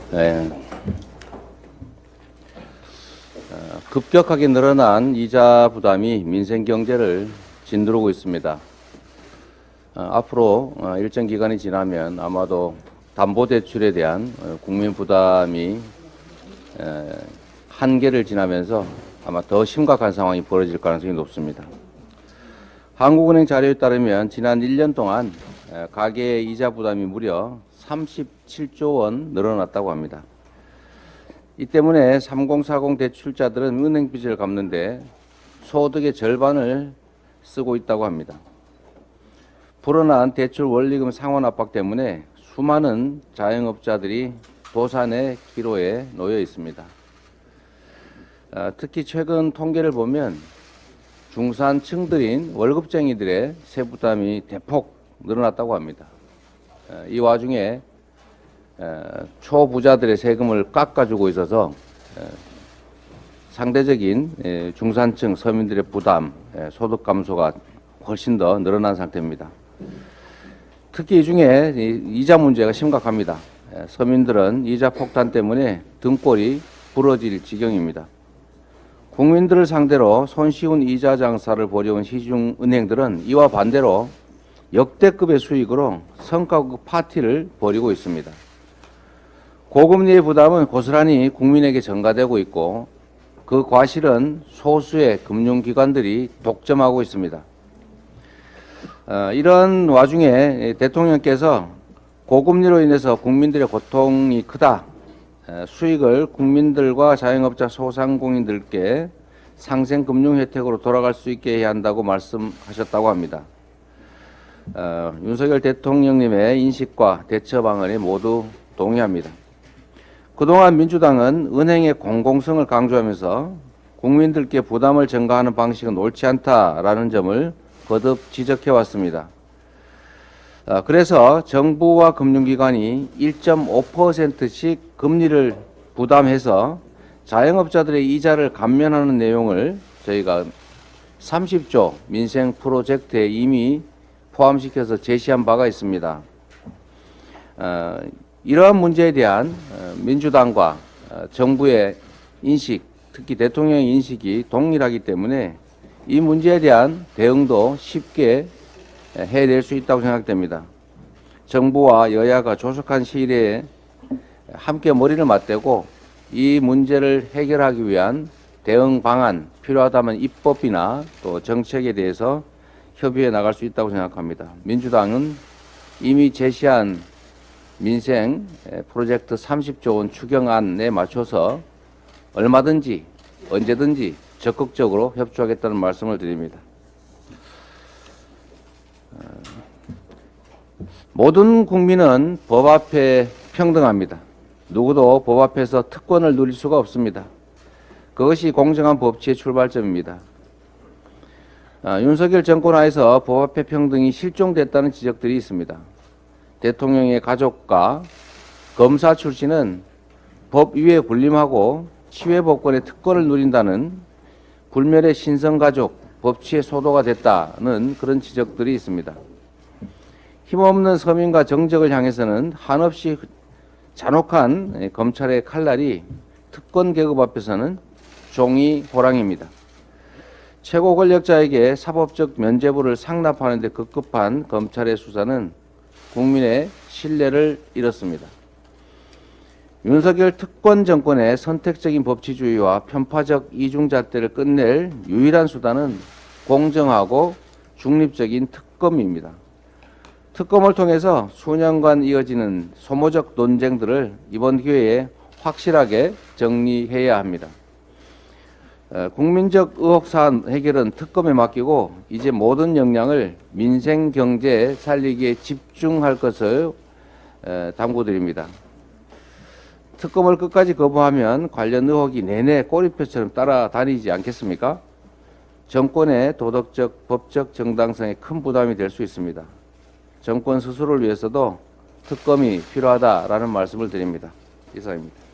네. 급격하게 늘어난 이자 부담이 민생 경제를 짓누르고 있습니다. 앞으로 일정 기간이 지나면 아마도 담보대출에 대한 국민 부담이 한계를 지나면서 아마 더 심각한 상황이 벌어질 가능성이 높습니다. 한국은행 자료에 따르면 지난 1년 동안 가계의 이자 부담이 무려 37조 원 늘어났다고 합니다. 이 때문에 3040 대출자들은 은행 빚을 갚는데 소득의 절반을 쓰고 있다고 합니다. 불어난 대출 원리금 상환 압박 때문에 수많은 자영업자들이 도산의 기로에 놓여 있습니다. 특히 최근 통계를 보면 중산층들인 월급쟁이들의 세부담이 대폭 늘어났다고 합니다. 이 와중에 초부자들의 세금을 깎아주고 있어서 상대적인 중산층 서민들의 부담, 소득 감소가 훨씬 더 늘어난 상태입니다. 특히 이 중에 이자 문제가 심각합니다. 서민들은 이자 폭탄 때문에 등골이 부러질 지경입니다. 국민들을 상대로 손쉬운 이자 장사를 벌여온 시중은행들은 이와 반대로 역대급의 수익으로 성과급 파티를 벌이고 있습니다. 고금리의 부담은 고스란히 국민에게 전가되고 있고 그 과실은 소수의 금융기관들이 독점하고 있습니다. 이런 와중에 대통령께서 고금리로 인해서 국민들의 고통이 크다, 수익을 국민들과 자영업자 소상공인들께 상생금융 혜택으로 돌아갈 수 있게 해야 한다고 말씀하셨다고 합니다. 윤석열 대통령님의 인식과 대처 방안에 모두 동의합니다. 그동안 민주당은 은행의 공공성을 강조하면서 국민들께 부담을 전가하는 방식은 옳지 않다라는 점을 거듭 지적해 왔습니다. 그래서 정부와 금융기관이 1.5%씩 금리를 부담해서 자영업자들의 이자를 감면하는 내용을 저희가 30조 민생 프로젝트에 이미 포함시켜서 제시한 바가 있습니다. 이러한 문제에 대한 민주당과 정부의 인식, 특히 대통령의 인식이 동일하기 때문에 이 문제에 대한 대응도 쉽게 해낼 수 있다고 생각됩니다. 정부와 여야가 조속한 시일 내에 함께 머리를 맞대고 이 문제를 해결하기 위한 대응 방안, 필요하다면 입법이나 또 정책에 대해서 협의해 나갈 수 있다고 생각합니다. 민주당은 이미 제시한 민생 프로젝트 30조 원 추경안에 맞춰서 얼마든지 언제든지 적극적으로 협조하겠다는 말씀을 드립니다. 모든 국민은 법 앞에 평등합니다. 누구도 법 앞에서 특권을 누릴 수가 없습니다. 그것이 공정한 법치의 출발점입니다. 윤석열 정권 하에서 법 앞에 평등이 실종됐다는 지적들이 있습니다. 대통령의 가족과 검사 출신은 법 위에 군림하고 치외법권의 특권을 누린다는 불멸의 신성가족, 법치의 소도가 됐다는 그런 지적들이 있습니다. 힘없는 서민과 정적을 향해서는 한없이 잔혹한 검찰의 칼날이 특권 계급 앞에서는 종이 호랑입니다. 최고 권력자에게 사법적 면죄부를 상납하는 데 급급한 검찰의 수사는 국민의 신뢰를 잃었습니다. 윤석열 특권 정권의 선택적인 법치주의와 편파적 이중잣대를 끝낼 유일한 수단은 공정하고 중립적인 특검입니다. 특검을 통해서 수년간 이어지는 소모적 논쟁들을 이번 기회에 확실하게 정리해야 합니다. 국민적 의혹사안 해결은 특검에 맡기고 이제 모든 역량을 민생 경제 살리기에 집중할 것을 당부드립니다. 특검을 끝까지 거부하면 관련 의혹이 내내 꼬리표처럼 따라다니지 않겠습니까? 정권의 도덕적, 법적 정당성에 큰 부담이 될 수 있습니다. 정권 스스로를 위해서도 특검이 필요하다라는 말씀을 드립니다. 이상입니다.